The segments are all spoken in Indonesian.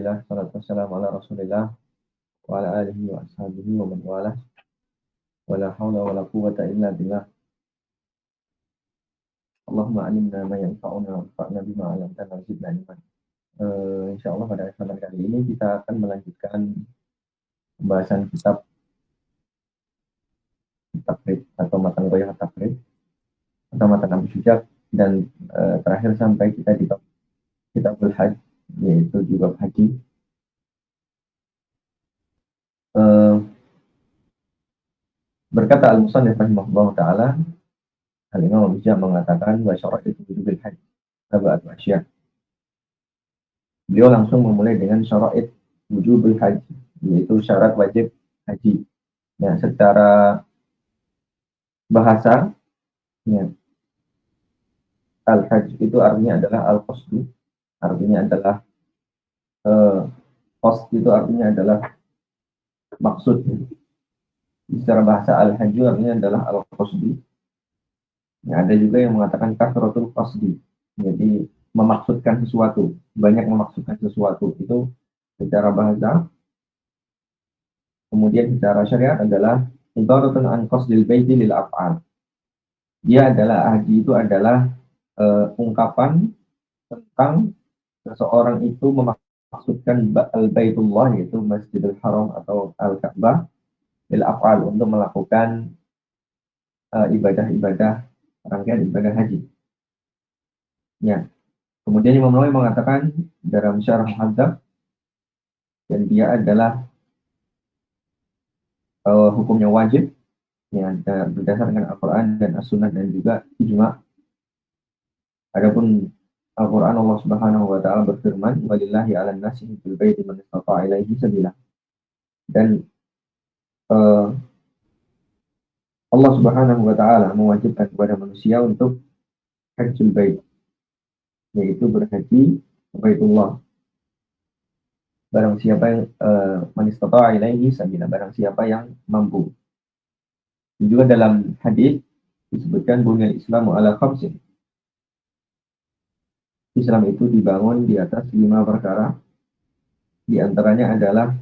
Alhamdulillah, salatu wassalamu ala Rasulillah wa ala alihi wa ashabihi wa man walah. Wala haula wala quwwata illa billah. Allahumma alimna ma yanfa'una wanfa'na bima 'allamtana wa zidna ilman. Insyaallah pada kesempatan kali ini kita akan melanjutkan pembahasan kitab Taqrib atau matan Ghayahat Taqrib atau matan Abu Syuja, dan terakhir sampai kita di Kitabul Hajj, yaitu di bab haji. Berkata Al-Musannif rahimahullah ta'ala, Al-Imam Abu Syuja mengatakan wa syara'it wujubil hajj sab'atu asya'. Beliau langsung memulai dengan syara'it wujubul haji, yaitu syarat wajib haji. Ya, secara bahasa, ya, al-hajj itu artinya adalah al-qasdu, artinya adalah qasd itu artinya adalah maksud. Secara bahasa al-hajj artinya adalah al-qasdu. Ya, ada juga yang mengatakan kasratul qasdi, jadi memaksudkan sesuatu, banyak memaksudkan sesuatu, itu secara bahasa. Kemudian secara syariat adalah ibaratun an qasdil baiti lil af'al. Dia adalah, haji itu adalah ungkapan tentang seseorang itu memaksudkan al-baitullah, yaitu Masjidil Haram atau Al-Ka'bah, lil af'al, untuk melakukan ibadah-ibadah, rangkaian ibadah haji. Ya. Kemudian Imam Nawawi mengatakan dalam Syarah Muhadzab, dan dia adalah hukumnya wajib, ya, berdasarkan Al-Quran dan As-Sunnah dan juga ijma'. Adapun Al-Quran, Allah Subhanahu wa ta'ala berfirman, walillahi 'alan nasi hijjul baiti man istata'a ilaihi sabila. Dan Allah Subhanahu wa ta'ala mewajibkan kepada manusia untuk hajjul bait, yaitu berhaji ke Baitullah. Barang siapa yang man istata'a ilaihi sabila, barang siapa yang mampu. Dan juga dalam hadis disebutkan bunyal Islamu ala khamsin. Islam itu dibangun di atas 5 perkara. Di antaranya adalah,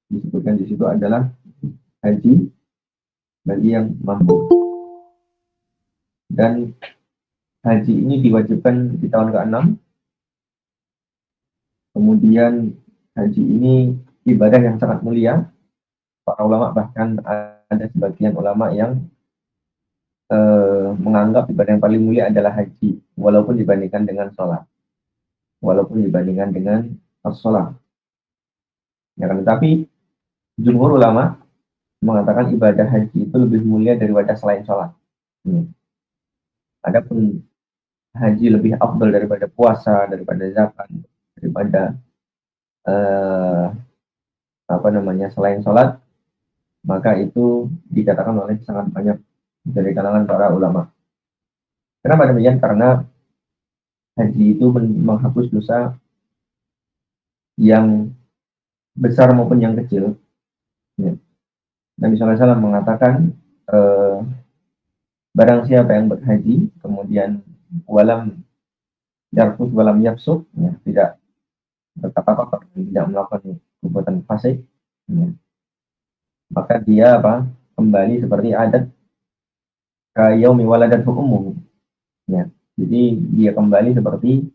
disebutkan di situ adalah haji bagi yang mampu. Dan haji ini diwajibkan di tahun ke-6. Kemudian haji ini ibadah yang sangat mulia. Para ulama, bahkan ada sebagian ulama yang menganggap ibadah yang paling mulia adalah haji, walaupun dibandingkan dengan sholat. Sholat. Ya kan? Tetapi jumhur ulama mengatakan ibadah haji itu lebih mulia daripada selain sholat. Adapun haji lebih afdal daripada puasa, daripada zakat, daripada selain sholat, maka itu dikatakan oleh sangat banyak dari kalangan para ulama. Kenapa demikian? Karena haji itu menghapus dosa yang besar maupun yang kecil. Ya. Nabi SAW mengatakan, barang siapa yang berhaji, kemudian walam yarfud walam yafsuk, ya, tidak berkata-kata, tidak melakukan perbuatan fasik, ya, maka dia kembali seperti adat yaumi waladatu ummuh. Ya. Jadi dia kembali seperti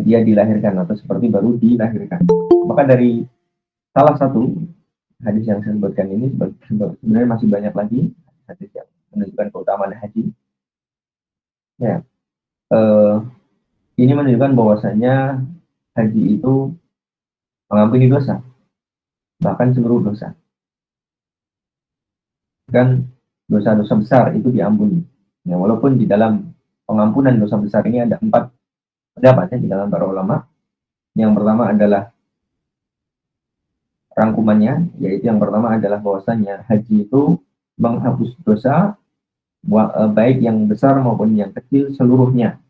dia dilahirkan, atau seperti baru dilahirkan. Maka dari salah satu hadis yang saya sebutkan ini, sebenarnya masih banyak lagi hadis yang menunjukkan keutamaan haji. Ya, ini menunjukkan bahwasanya haji itu mengampuni dosa, bahkan seluruh dosa. Dan dosa-dosa besar itu diampuni. Ya, walaupun di dalam pengampunan dosa besar ini ada 4 pendapatnya di dalam para ulama. Yang pertama adalah rangkumannya, yaitu yang pertama adalah bahwasanya haji itu menghapus dosa, baik yang besar maupun yang kecil, seluruhnya.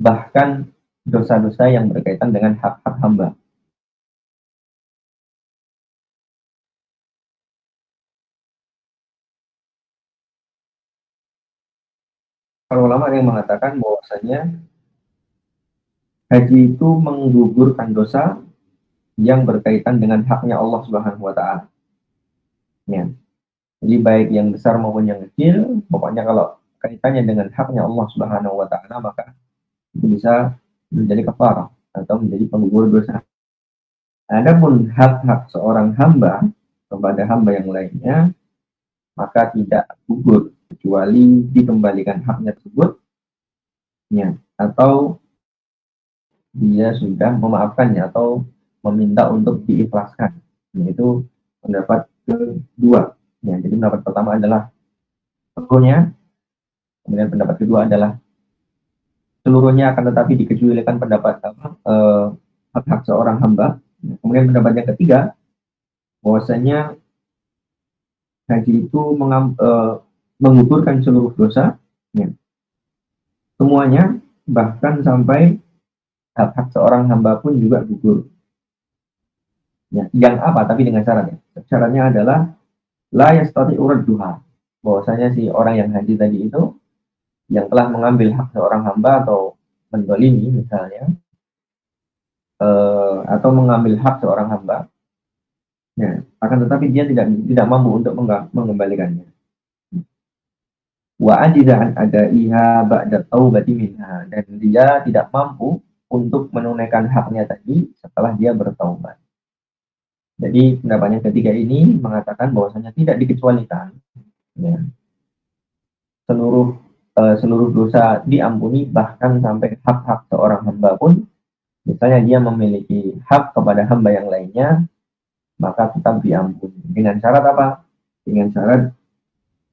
Bahkan dosa-dosa yang berkaitan dengan hak-hak hamba. Para ulama yang mengatakan bahwasanya haji itu menggugurkan dosa yang berkaitan dengan haknya Allah Subhanahu wa taala. Ya. Jadi baik yang besar maupun yang kecil, pokoknya kalau kaitannya dengan haknya Allah Subhanahu wa taala maka itu bisa menjadi kafarah atau menjadi penggugur dosa. Adapun hak-hak seorang hamba kepada hamba yang lainnya maka tidak gugur kecuali dikembalikan haknya tersebut ya, atau dia sudah memaafkannya atau meminta untuk diikhlaskan. Yaitu pendapat kedua. Ya, jadi pendapat pertama adalah seluruhnya, kemudian pendapat kedua adalah seluruhnya akan tetapi dikecualikan pendapat hak-hak seorang hamba. Kemudian pendapat yang ketiga bahwasanya haji itu menggugurkan seluruh dosa, ya, semuanya bahkan sampai hak-hak seorang hamba pun juga gugur. Ya, yang apa? Tapi dengan syaratnya. Syaratnya adalah la yastati duha. Bahwasanya si orang yang haji tadi itu yang telah mengambil hak seorang hamba atau mendolimi misalnya, atau mengambil hak seorang hamba, ya, akan tetapi dia tidak mampu untuk mengembalikannya. Wa ajiza an adaiha ba'da taubati minha, dan dia tidak mampu untuk menunaikan haknya tadi setelah dia bertaubat. Jadi pendapat yang ketiga ini mengatakan bahwasanya tidak dikecualikan, ya, seluruh dosa diampuni bahkan sampai hak-hak seorang hamba pun, misalnya dia memiliki hak kepada hamba yang lainnya, maka tetap diampuni. Dengan syarat apa? Dengan syarat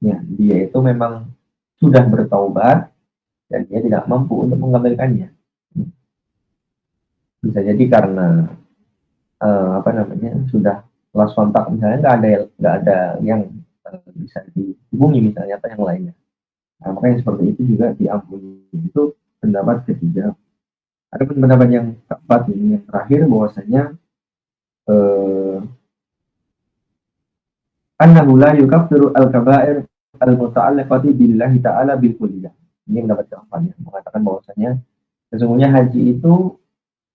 ya, dia itu memang sudah bertaubat dan dia tidak mampu untuk mengembalikannya. Bisa jadi karena apa namanya sudah lost kontak misalnya, nggak ada yang bisa dihubungi misalnya atau yang lainnya. Nah, makanya seperti itu juga diampuni. Itu pendapat ketiga. Ada pendapat yang keempat ini yang terakhir bahwasanya eh, annahu la yukaffiru al-kaba'ir al-muta'alliqati billahi ta'ala bil kulliyah. Ini pendapat keempat yang mengatakan bahwasanya sesungguhnya haji itu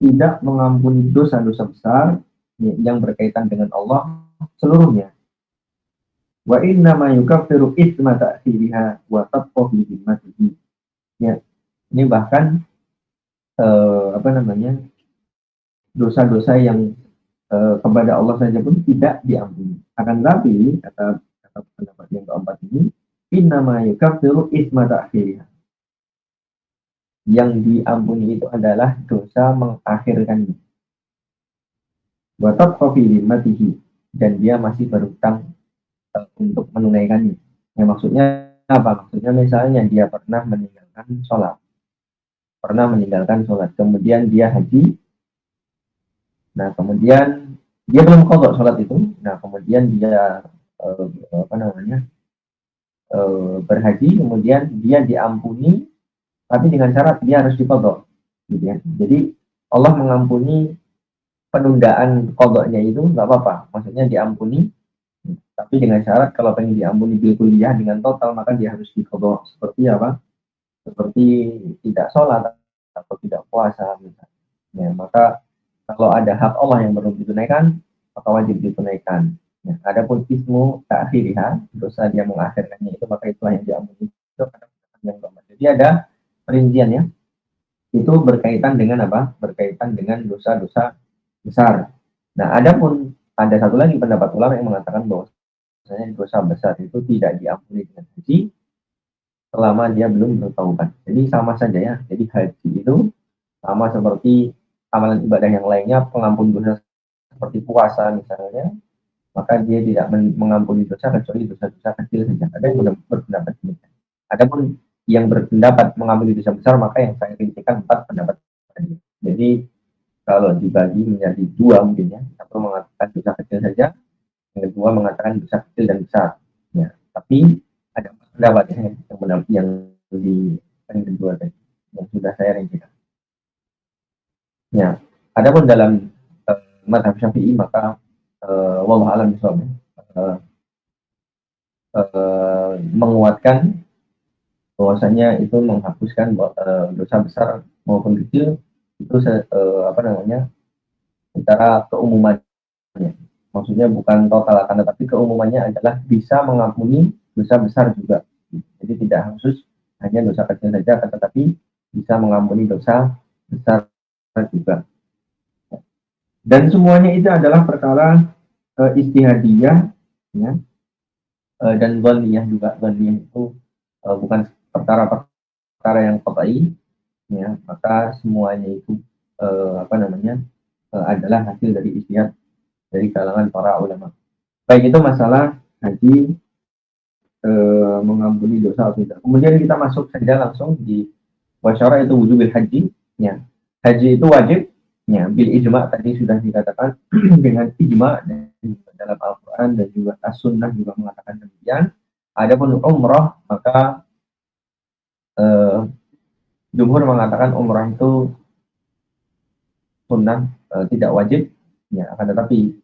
tidak mengampuni dosa-dosa besar yang berkaitan dengan Allah seluruhnya. Wa inna ma yukaffiru isma ta'khiriha wa tatqa bi himmatihi. Ya, ini bahkan apa namanya dosa-dosa yang kepada Allah saja pun tidak diampuni. Akan tetapi kata pendapat yang keempat ini, innama yukaffiru isma ta'khiriha. Yang diampuni itu adalah dosa mengakhirkannya. Wa tatqa fi himmatihi, dan dia masih berutang untuk menunaikannya. Ya, maksudnya apa? Maksudnya misalnya dia pernah meninggalkan sholat, kemudian dia haji, nah kemudian dia belum qadha sholat itu, nah kemudian dia apa namanya berhaji, kemudian dia diampuni, tapi dengan syarat dia harus diqadha, gitu ya. Jadi Allah mengampuni penundaan qadhanya itu nggak apa-apa, maksudnya diampuni, tapi dengan syarat kalau pengen diampuni bil kuliah dengan total maka dia harus diqadha. Seperti apa? Seperti tidak sholat atau tidak puasa misalnya. Ya, maka kalau ada hak Allah yang perlu ditunaikan, maka wajib ditunaikan. Ya, adapun ismu ta'khiriha, dosa dia mengakhirkannya itu, maka itulah yang diampuni. Itu yang keempat. Jadi ada perincian ya. Itu berkaitan dengan apa? Berkaitan dengan dosa-dosa besar. Nah, adapun ada satu lagi pendapat ulama yang mengatakan bahwa dosa besar itu tidak diampuni dengan haji selama dia belum bertaubat. Jadi sama saja ya. Jadi haji itu sama seperti amalan ibadah yang lainnya, pengampun dosa seperti puasa misalnya, maka dia tidak mengampuni dosa kecuali dosa-dosa kecil saja. Ada yang berpendapat demikian. Adapun yang berpendapat mengampuni dosa besar, maka yang saya rincikan 4 pendapat tadi. Jadi kalau dibagi menjadi 2 mungkin ya, satu mengatakan dosa kecil saja, yang kedua mengatakan dosa kecil dan besar. Ya, tapi ada pendapat ya, yang di yang kedua tadi yang sudah saya rincikan. Ya, adapun dalam madhab Syafi'i maka wallahu alam bishawab menguatkan bahwasanya itu menghapuskan dosa besar maupun kecil Itu apa namanya, secara keumumannya. Maksudnya bukan total, akan tetapi keumumannya adalah bisa mengampuni dosa besar juga. Jadi tidak khusus hanya dosa kecil saja, akan tetapi bisa mengampuni dosa besar juga. Dan semuanya itu adalah perkara istihadiyah, ya, dan dhaniyah juga. Dhaniyah itu bukan perkara-perkara yang qat'i, ya, maka semuanya itu apa namanya, adalah hasil dari ijtihad dari kalangan para ulama. Baik, itu masalah haji mengampuni dosa atau tidak. Kemudian kita masuk saja langsung di wasyara itu wujubil haji. Ya, haji itu wajib. Ya, bil ijma tadi sudah dikatakan dengan ijma dan dalam Al-Quran dan juga As-Sunnah juga mengatakan demikian. Adapun umrah, maka jumhur mengatakan umrah itu sunnah, tidak wajib. Ya, akan tetapi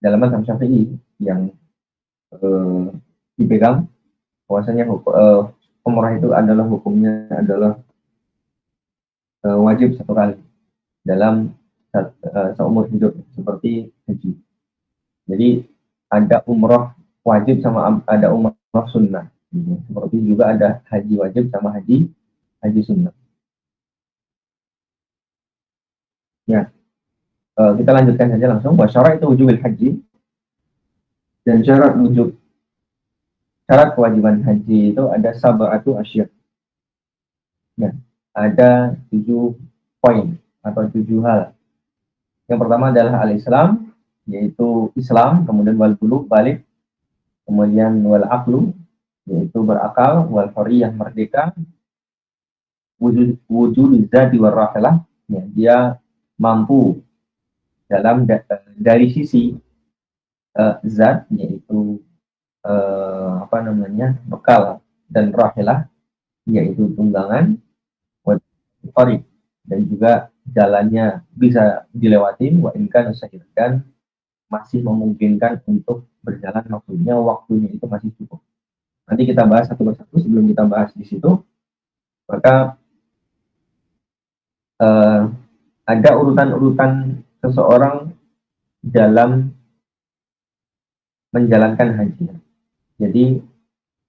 dalam mazhab Syafi'i yang dipegang bahwasanya umrah itu adalah hukumnya adalah wajib satu kali dalam seumur hidup seperti haji. Jadi ada umrah wajib sama ada umrah sunnah. Seperti juga ada haji wajib sama haji sunnah. Ya, kita lanjutkan saja langsung. Wasyara itu wujubil haji, dan syarat kewajiban haji itu ada sab'atu asyar. Ya, ada 7 poin atau 7 hal. Yang pertama adalah al-Islam, yaitu Islam, kemudian wal bulugh, balik, kemudian wal aqlu, yaitu berakal, wal hurriyah, merdeka, wujud zati war rahilah, ya, dia mampu dalam dari sisi zat, yaitu apa namanya, bekal, dan rahilah, yaitu tunggangan, dan juga jalannya bisa dilewati, wa inkan dan masih memungkinkan untuk berjalan, maksudnya waktunya itu masih cukup. Nanti kita bahas satu persatu. Sebelum kita bahas di situ, maka ada urutan-urutan seseorang dalam menjalankan haji. Jadi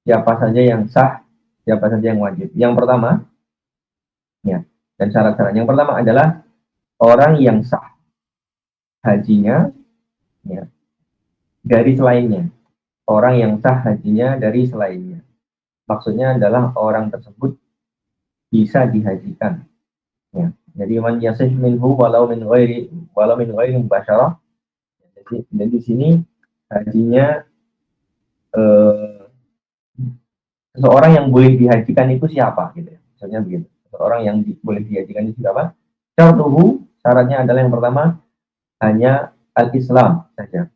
siapa saja yang sah, siapa saja yang wajib. Yang pertama, ya, dan syarat-syarat yang pertama adalah orang yang sah hajinya, ya, dari selainnya. Orang yang sah hajinya dari selainnya. Maksudnya adalah orang tersebut bisa dihajikan. Ya. Jadi man yasih minhu walau min ghairi mubasyarah. Jadi di sini hajinya seseorang yang boleh dihajikan itu siapa gitu ya. Maksudnya begitu. Seseorang yang boleh dihajikan itu siapa? Syaratnya adalah yang pertama hanya al-Islam saja.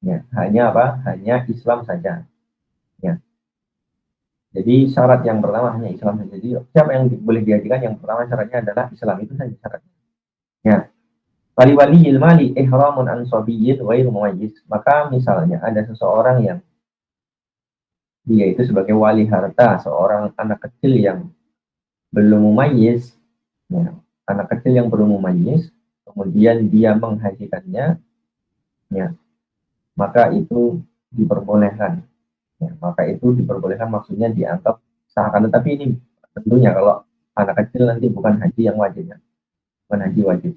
Ya, hanya apa? Hanya Islam saja. Ya. Jadi syarat yang pertama hanya Islam saja. Jadi siapa yang boleh dihajikan? Yang pertama syaratnya adalah Islam, itu saja syaratnya. Ya. Wali ilmali ihramun an sabiyyin ghairu mumayyiz. Maka misalnya ada seseorang yang dia itu sebagai wali harta seorang anak kecil yang belum mumayyiz, ya, anak kecil yang belum mumayyiz, kemudian dia menghajikannya, ya, maka itu diperbolehkan. Ya, maka itu diperbolehkan, maksudnya dianggap sah. Tetapi ini tentunya kalau anak kecil nanti bukan haji yang wajib, ya, bukan haji wajib.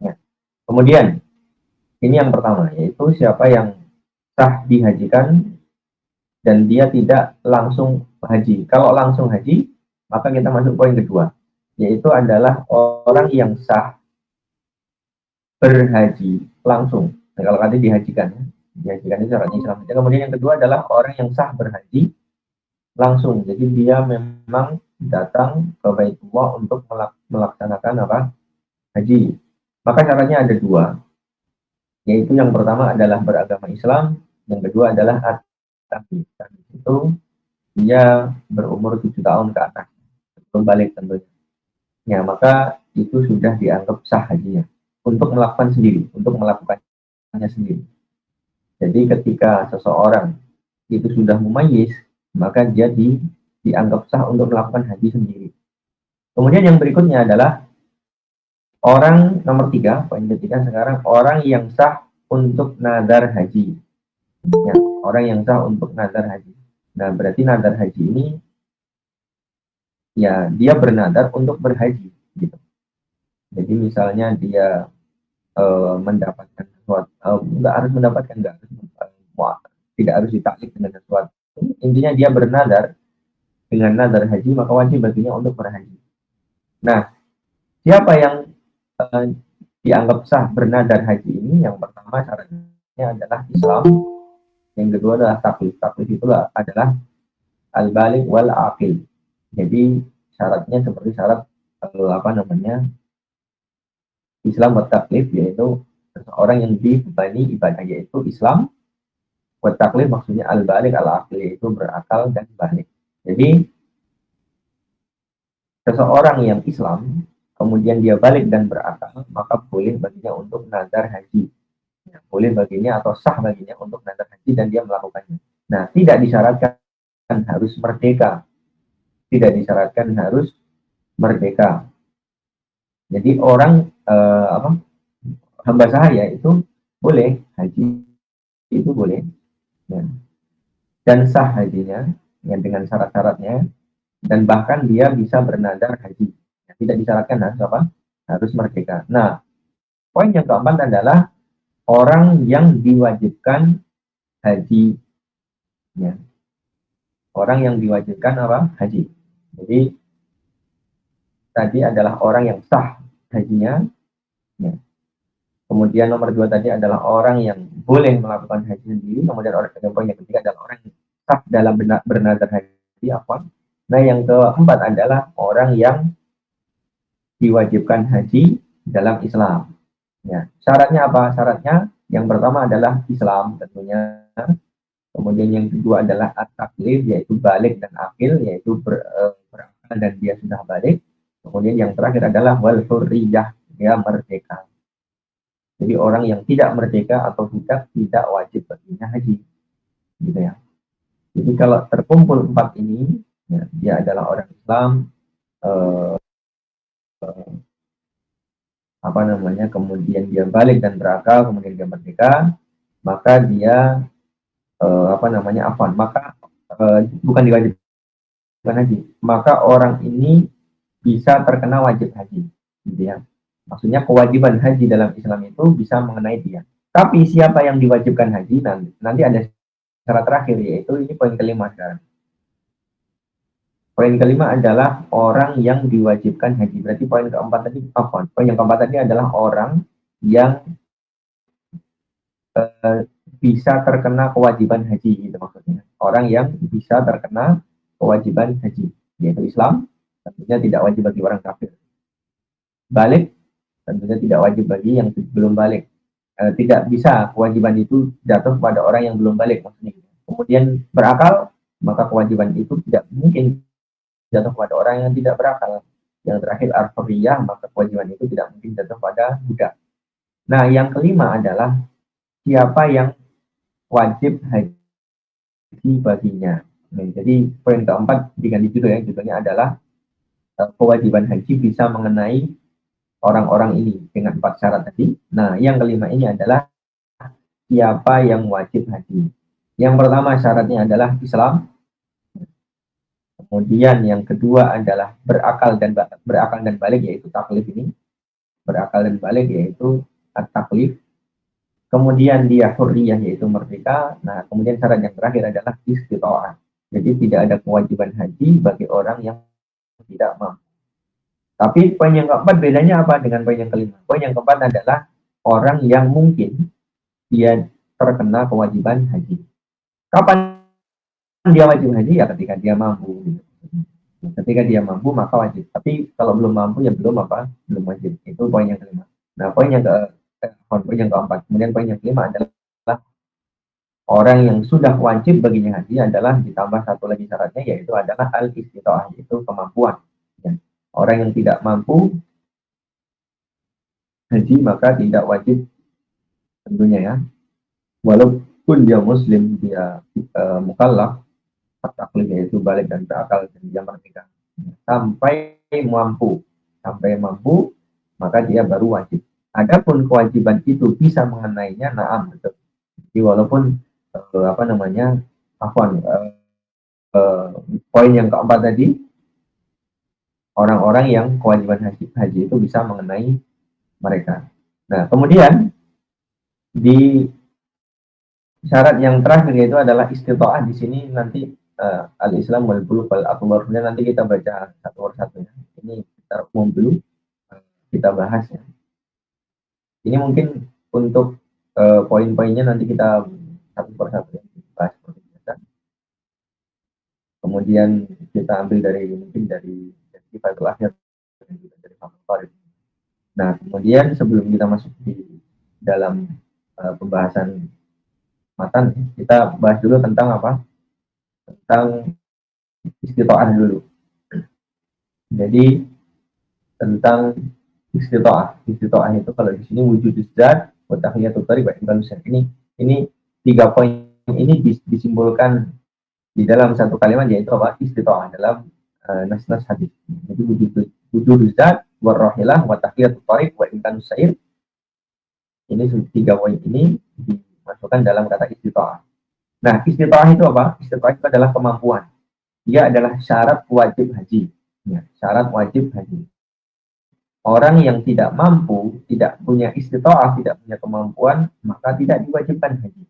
Ya. Kemudian ini yang pertama, yaitu siapa yang sah dihajikan dan dia tidak langsung haji. Kalau langsung haji, maka kita masuk poin kedua, yaitu adalah orang yang sah berhaji langsung. Nah, kalau tadi dihajikan, dihajikan itu syaratnya Islam. Kemudian yang kedua adalah orang yang sah berhaji langsung. Jadi dia memang datang ke Baitullah untuk melaksanakan apa? Haji. Maka syaratnya ada dua, yaitu yang pertama adalah beragama Islam, yang kedua adalah at-taqi. Itu dia berumur 7 tahun ke atas, belum balik tentunya. Ya, maka itu sudah dianggap sah hajinya untuk melakukan sendiri, untuk melakukannya sendiri. Jadi ketika seseorang itu sudah mumayyiz, maka dia dianggap sah untuk melakukan haji sendiri. Kemudian yang berikutnya adalah Orang nomor 3, poin ketiga sekarang, orang yang sah untuk nadar haji. Ya, orang yang sah untuk nadar haji. Nah, berarti nadar haji ini ya dia bernadar untuk berhaji gitu. Jadi misalnya dia mendapatkan sesuatu, nggak harus mendapatkan, nggak harus, tidak harus ditaklif dengan sesuatu. Intinya dia bernadar dengan nadar haji, maka wajib baginya untuk berhaji. Nah, siapa yang eh, dianggap sah bernadar haji ini? Yang pertama syaratnya adalah Islam, yang kedua adalah taklif. Taklif itu adalah al-baligh wal aqil. Jadi syaratnya seperti syarat apa namanya, Islam wa taklif, yaitu seseorang yang dibebani ibadah, yaitu Islam. Wa taklif maksudnya al-baligh al-aqil, yaitu berakal dan balik. Jadi seseorang yang Islam kemudian dia balik dan berakal, maka boleh baginya untuk nazar haji. Ya, boleh baginya atau sah baginya untuk nazar haji dan dia melakukannya. Nah, tidak disyaratkan harus merdeka. Tidak disyaratkan harus merdeka. Jadi orang hamba sahaya itu boleh haji, itu boleh, ya. Dan sah hajinya ya, dengan syarat-syaratnya, dan bahkan dia bisa bernadar haji. Ya, tidak disyaratkan harus merdeka. Nah, poin yang keempat adalah orang yang diwajibkan haji. Ya. Orang yang diwajibkan haji. Jadi tadi adalah orang yang sah hajinya. Ya. Kemudian nomor 2 tadi adalah orang yang boleh melakukan haji sendiri. Kemudian poin yang ketiga adalah orang yang sah dalam bernadar haji. Nah, yang keempat adalah orang yang diwajibkan haji dalam Islam. Ya, syaratnya apa? Syaratnya yang pertama adalah Islam tentunya. Kemudian yang kedua adalah at-taklif, yaitu balik dan akil, yaitu berakal dan dia sudah balik. Kemudian yang terakhir adalah wal hurriyah, dia merdeka. Jadi orang yang tidak merdeka atau tidak wajib baginya haji, gitu ya. Jadi kalau terkumpul 4 ini, ya, dia adalah orang Islam, apa namanya, kemudian dia balik dan berakal, kemudian dia merdeka, maka dia apa namanya, afwan, maka bukan diwajibkan haji, maka orang ini bisa terkena wajib haji, gitu ya. Maksudnya kewajiban haji dalam Islam itu bisa mengenai dia. Tapi siapa yang diwajibkan haji, nanti ada syarat terakhir, yaitu ini poin kelima sekarang. Poin kelima adalah orang yang diwajibkan haji. Berarti poin keempat tadi, poin yang keempat tadi adalah orang yang bisa terkena kewajiban haji, gitu maksudnya. Orang yang bisa terkena kewajiban haji, yaitu Islam, tentunya tidak wajib bagi orang kafir. Balik, tentunya tidak wajib bagi yang belum balik. Tidak bisa kewajiban itu jatuh pada orang yang belum balik, maksudnya. Kemudian berakal, maka kewajiban itu tidak mungkin jatuh pada orang yang tidak berakal. Yang terakhir al-hurriyah, maka kewajiban itu tidak mungkin jatuh pada budak. Nah, yang kelima adalah siapa yang wajib haji baginya. Nah, jadi poin keempat diganti judul, ya. Judulnya adalah kewajiban haji bisa mengenai orang-orang ini dengan 4 syarat tadi. Nah, yang kelima ini adalah siapa yang wajib haji. Yang pertama syaratnya adalah Islam. Kemudian yang kedua adalah berakal dan balik, yaitu taklif ini. Berakal dan balik, yaitu at-taklif. Kemudian dia hurriyah, yaitu merdeka. Nah, kemudian syarat yang terakhir adalah istita'ah. Jadi tidak ada kewajiban haji bagi orang yang tidak mampu. Tapi poin yang keempat bedanya apa dengan poin yang kelima? Poin yang keempat adalah orang yang mungkin dia terkena kewajiban haji. Kapan dia wajib haji? Ya ketika dia mampu. Ketika dia mampu maka wajib. Tapi kalau belum mampu ya belum wajib. Itu poin yang kelima. Nah, poin yang keempat. Kemudian poin yang kelima adalah orang yang sudah wajib baginya haji adalah ditambah satu lagi syaratnya, yaitu adalah al-istita'ah, yaitu kemampuan. Ya. Orang yang tidak mampu haji maka tidak wajib tentunya, ya. Walaupun dia muslim, dia mukallaf, taklif, yaitu balik dan berakal dan dia merdeka. Sampai mampu, maka dia baru wajib. Adapun kewajiban itu bisa mengenainya, naam, betul. Jadi walaupun apa namanya, afwan, poin yang keempat tadi, orang-orang yang kewajiban haji itu bisa mengenai mereka. Nah, kemudian di syarat yang terakhir yaitu adalah istita'ah. Di sini nanti al-Islam wal bulugh wal akbar, nanti kita baca satu persatu ya. Ini kita umum dulu, kita bahas ya. Ini mungkin untuk poin-poinnya nanti kita satu persatu ya, bahas seperti biasa. Kemudian kita ambil dari mungkin dari Fathul Akhir dan juga dari Fathul Qarib. Nah, kemudian sebelum kita masuk di dalam pembahasan matan, kita bahas dulu tentang apa? Tentang istita'ah dulu. Jadi tentang istita'ah. Istita'ah itu kalau di sini wujud zat, wa tahiyatut tariq wa ibadus. Ini tiga poin ini disimbolkan di dalam satu kalimat, yaitu apa? Istita'ah dalam nas-nas hadis. Jadi wujud zat, wa rahilah, wa tahiyatut tariq wa ibadus sa'ir. Ini tiga poin ini dimasukkan dalam kata istita'ah. Nah, istita'ah itu apa? Istita'ah itu adalah kemampuan. Dia adalah syarat wajib haji. Ya, syarat wajib haji. Orang yang tidak mampu, tidak punya istita'ah, tidak punya kemampuan, maka tidak diwajibkan haji.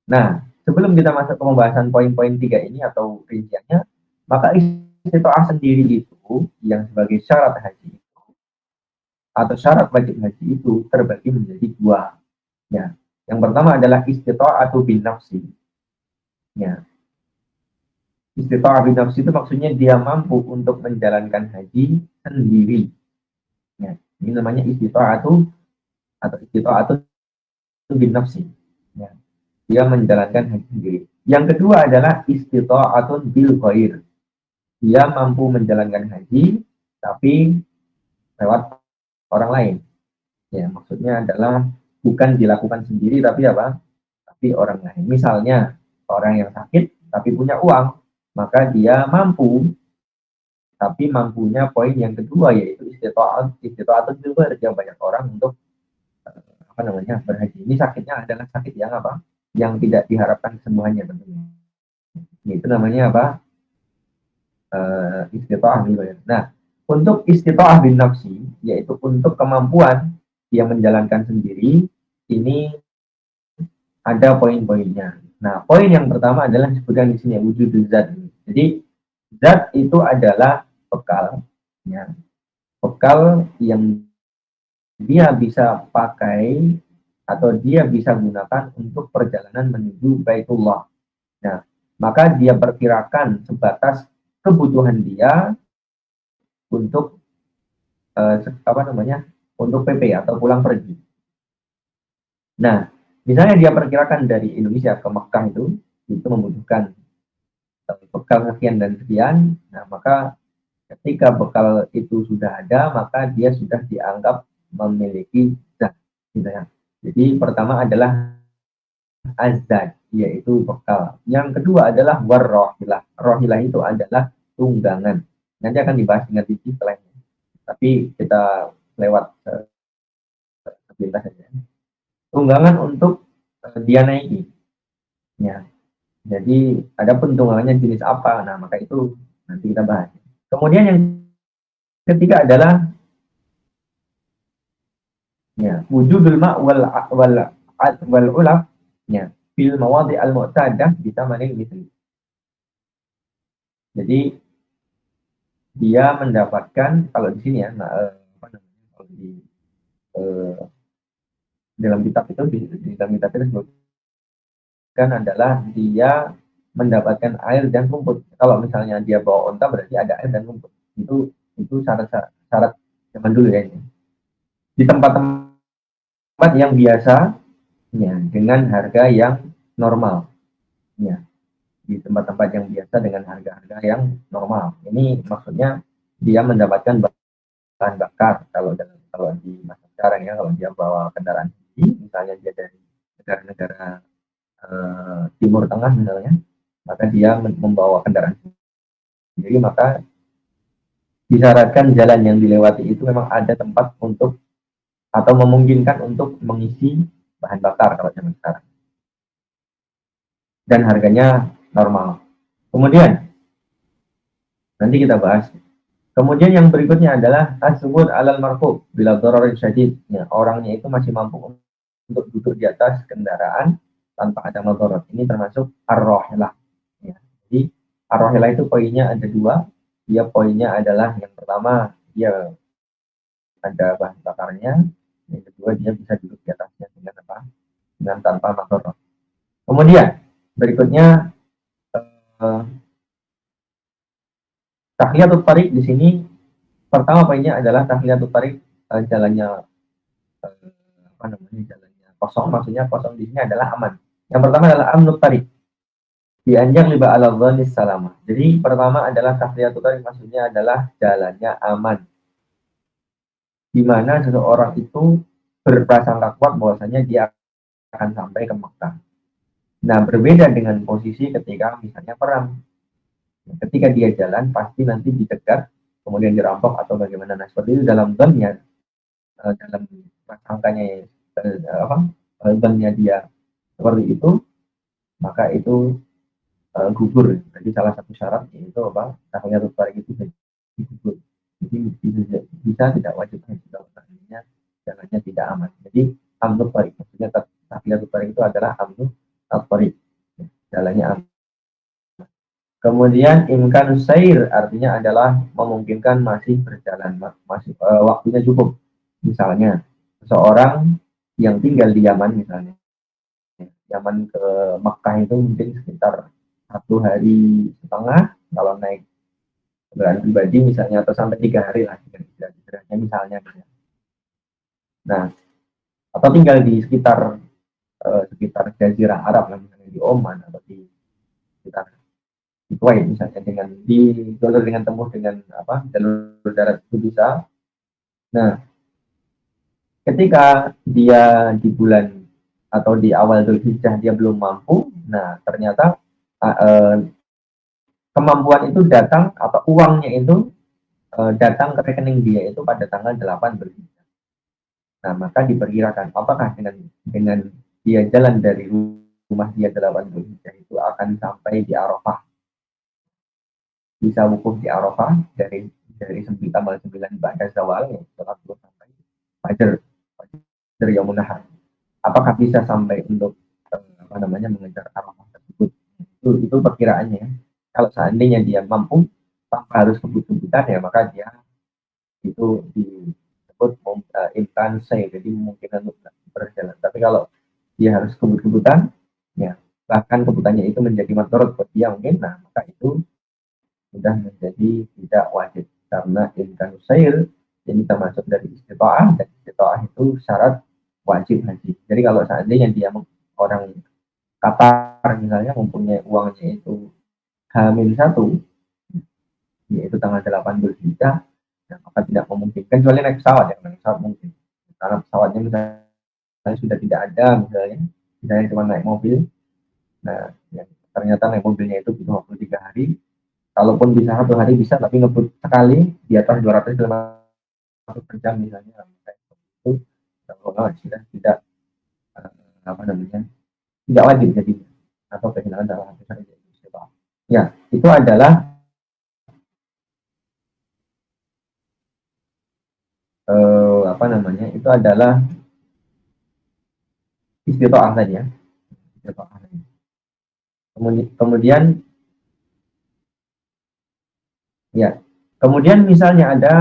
Nah, sebelum kita masuk ke pembahasan poin-poin tiga ini atau rinciannya, maka istita'ah sendiri itu yang sebagai syarat haji atau syarat wajib haji itu terbagi menjadi dua. Ya, yang pertama adalah istita'atu bin nafsi. Ya, istita'ah bin nafsi itu maksudnya dia mampu untuk menjalankan haji sendiri. Ya, ini namanya istita'atu atau istita'atu bin nafsi. Ya, dia menjalankan haji sendiri. Yang kedua adalah istita'atun bil ghair. Dia mampu menjalankan haji tapi lewat orang lain. Ya, maksudnya adalah bukan dilakukan sendiri tapi apa? Tapi orang lain. Misalnya orang yang sakit tapi punya uang, maka dia mampu, tapi mampunya poin yang kedua yaitu istita'atun bil ghair. Yang banyak orang untuk apa namanya, berhaji. Ini sakitnya adalah sakit yang apa? Yang tidak diharapkan semuanya tentunya. Itu namanya apa? Istita'ah bil ghair. Nah, untuk istita'ah bin nafsi, yaitu untuk kemampuan dia menjalankan sendiri, ini ada poin-poinnya. Nah, poin yang pertama adalah disebutkan di sini wujud zat. Jadi zat itu adalah bekal, ya, bekal yang dia bisa pakai atau dia bisa gunakan untuk perjalanan menuju Baitullah. Nah, maka dia perkirakan sebatas kebutuhan dia untuk apa namanya, untuk PP atau pulang pergi. Nah, misalnya dia perkirakan dari Indonesia ke Mekah itu membutuhkan bekal sekian dan sekian. Nah, maka ketika bekal itu sudah ada, maka dia sudah dianggap memiliki zat, gitu ya. Jadi pertama adalah azad, yaitu bekal. Yang kedua adalah warrohilah. Rohilah itu adalah tunggangan. Nanti akan dibahas dengan rinci setelahnya. Tapi kita lewat sepintas saja. Tunggangan untuk dia naiki. Ya. Jadi ada pun tunggangannya jenis apa. Nah, maka itu nanti kita bahas. Kemudian yang ketiga adalah ya, wujudul ma' wal ulaf, ya, fil mawadi al mu'tadah bisa maning misli. Jadi dia mendapatkan, kalau di sini ya, apa namanya, kalau di dalam kitab itu, di dalam kitab itu disebutkan adalah dia mendapatkan air dan rumput. Kalau misalnya dia bawa onta berarti ada air dan rumput. Itu syarat zaman dulu ya ini. Di tempat-tempat yang biasa, ya, dengan harga yang normal, ya, di tempat-tempat yang biasa dengan harga-harga yang normal. Ini maksudnya dia mendapatkan bahan bakar kalau di masa sekarang ya, kalau dia bawa kendaraan tinggi, misalnya dia dari negara-negara Timur Tengah misalnya, maka dia membawa kendaraan sendiri, maka disyaratkan jalan yang dilewati itu memang ada tempat untuk atau memungkinkan untuk mengisi bahan bakar kalau zaman sekarang. Dan harganya normal. Kemudian nanti kita bahas. Kemudian yang berikutnya adalah tasawwur alal markub bila dararin syadid. Ya, orangnya itu masih mampu untuk duduk di atas kendaraan tanpa ada madarat. Ini termasuk ar-rahilah. Ya. Jadi ar-rahilah itu poinnya ada dua. Dia poinnya adalah yang pertama dia ada bahan bakarnya. Yang kedua dia bisa duduk di atasnya dengan apa? Dengan tanpa madarat. Kemudian berikutnya eh, tahliyatul tariq di sini pertama poinnya adalah tahliyatul tariq, jalannya apa namanya, jalannya kosong, maksudnya kosong di sini adalah aman. Yang pertama adalah amnut tariq dianjang liba ala dhanis salama. Jadi pertama adalah tahliyatul tariq, maksudnya adalah jalannya aman, di mana seseorang itu berprasangka kuat bahwasanya dia akan sampai ke Mekah. Nah, berbeda dengan posisi ketika misalnya perang. Ketika dia jalan pasti nanti dicegat, kemudian dirampok atau bagaimana. Nah, seperti itu dalam dhannya, dalam prasangkanya, apa, dhannya dia seperti itu, maka itu gugur. Jadi salah satu syarat yaitu apa? Tahliyatul tariq itu gugur. Jadi bisa tidak wajib haji kalau seandainya jalannya tidak aman. Jadi amnut tariq, maksudnya tahliyatul tariq itu adalah amnut tariq, jalannya aman. Kemudian imkan sair artinya adalah memungkinkan masih berjalan, masih waktunya cukup. Misalnya seseorang yang tinggal di Yaman misalnya, Yaman ke Makkah itu mungkin sekitar 1 hari setengah kalau naik kendaraan pribadi misalnya, atau sampai 3 hari lah misalnya. Nah, atau tinggal di sekitar Jazirah Arab, misalnya di Oman atau di sekitar di Kuwait misalnya, dengan di jalur dengan tempuh dengan apa, jalur darat itu bisa. Nah, ketika dia di bulan atau di awal Dzulhijjah dia belum mampu, nah ternyata kemampuan itu datang atau uangnya itu datang ke rekening dia itu pada tanggal 8 Dzulhijjah. Nah, maka diperkirakan apakah dengan dia jalan dari rumah dia 8 Dzulhijjah itu akan sampai di Arafah, bisa wukuf di Arafah dari tanggal 9 Ba'da Zawal, ya, setelah sampai Fajar Yaumun Nahar. Apakah bisa sampai untuk apa namanya, mengejar Arafah tersebut? Itu perkiraannya. Kalau seandainya dia mampu tanpa harus kebut-kebutan, ya maka dia itu disebut imkan saya, jadi mungkin untuk berjalan. Tapi kalau dia harus kebut-kebutan, ya bahkan kebutannya itu menjadi madorot buat dia mungkin, nah maka itu sudah menjadi tidak wajib, karena imkan sair ini termasuk dari istita'ah, dan istita'ah itu syarat wajib haji. Jadi kalau seandainya dia orang Qatar misalnya mempunyai uangnya itu H-1, yaitu tanggal 8 Dzulhijjah, nah, maka tidak memungkinkan, kecuali naik pesawat, ya naik pesawat mungkin, karena pesawatnya misalnya sudah tidak ada, misalnya cuma naik mobil. Nah, ya, ternyata naik mobilnya itu butuh waktu 3 hari, kalaupun bisa 1 hari bisa, tapi ngebut sekali di atas 200 km per jam misalnya, itu kalau sudah tidak apa namanya, tidak wajib jadi, atau kehilangan dalam satu syariat. Ya, itu adalah apa namanya, itu adalah istitoah tadi ya, istitoah. Kemudian ya, kemudian misalnya ada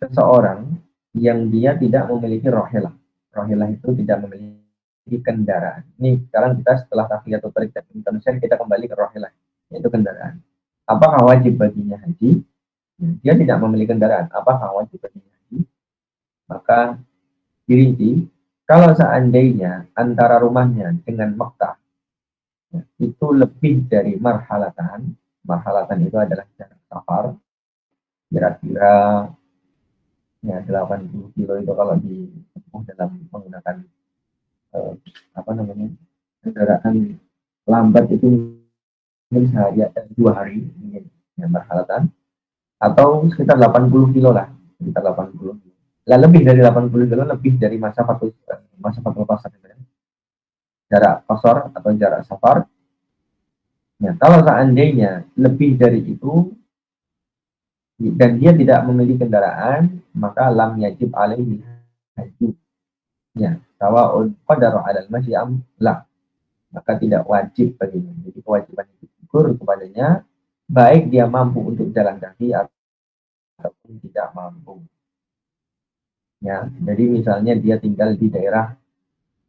seseorang yang dia tidak memiliki rohilah. Rohilah itu tidak memiliki kendaraan. Ini sekarang kita setelah tahliyatul tariq dan indonesia, kita kembali ke rohilah, yaitu kendaraan. Apakah wajib baginya haji? Dia tidak memiliki kendaraan. Apakah wajib baginya haji? Maka dirinci, kalau seandainya antara rumahnya dengan Mekah itu lebih dari marhalatan. Marhalatan itu adalah jarak safar, kira-kira ya 80 kilo itu kalau ditempuh dalam menggunakan apa namanya, kendaraan lambat itu mungkin sehari 2 hari mungkin ya, marhalatan, atau sekitar 80 kilo lah, sekitar 80 kilo. lah lebih dari 80 kilo, lebih dari masa fatul qasar itu ya. Jarak qasar atau jarak safar. Ya, kalau seandainya lebih dari itu dan dia tidak memiliki kendaraan, maka lam yajib alaihi haji. Ya, sawaun qadara 'alal masyi am la, maka tidak wajib baginya. Jadi kewajiban itu gugur kepadanya baik dia mampu untuk jalan kaki ataupun tidak mampu. Ya, jadi misalnya dia tinggal di daerah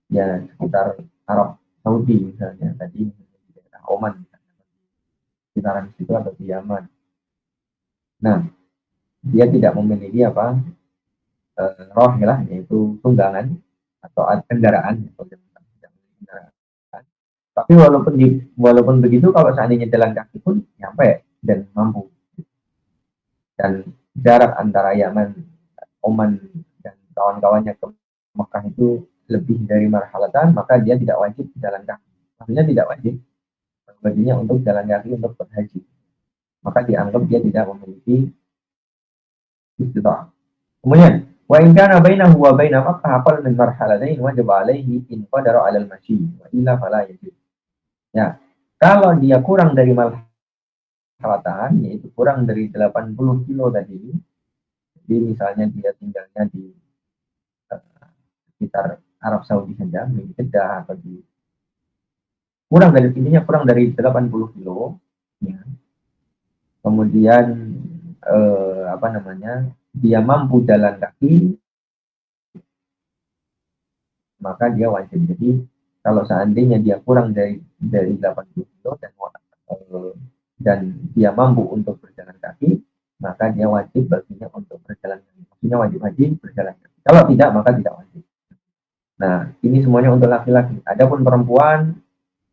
ya sekitar Arab Saudi misalnya tadi di daerah Oman misalnya, sekitaran situ atau di Yaman. Nah, dia tidak memiliki apa rohilah yaitu tunggangan atau kendaraan atau tidak memiliki kendaraan. Tapi walaupun begitu kalau seandainya jalan kaki pun nyampe dan mampu, dan jarak antara Yaman, Oman dan kawan-kawannya ke Mekah itu lebih dari marhalatan, maka dia tidak wajib jalan kaki. Maksudnya tidak wajib baginya untuk jalan kaki untuk berhaji. Maka dianggap dia tidak memiliki istita'ah. Kemudian, wa in kana bainahu wa baina Makkah aqall min marhalatayn wajib alaihi in qadara 'ala al-masyi wa illa fala yajib. Ya, kalau dia kurang dari marhalatan, yaitu kurang dari 80 kilo tadi, jadi misalnya dia tinggalnya di sekitar Arab Saudi saja, di Jeddah atau di kurang dari 80 kilo, ya. Kemudian apa namanya, dia mampu jalan kaki, maka dia wajib. Jadi kalau seandainya dia kurang dari 80 kilo dan dia mampu untuk berjalan kaki, maka dia wajib baginya untuk berjalan kaki. Maksudnya wajib haji berjalan kaki. Kalau tidak, maka tidak wajib. Nah, ini semuanya untuk laki-laki. Adapun perempuan,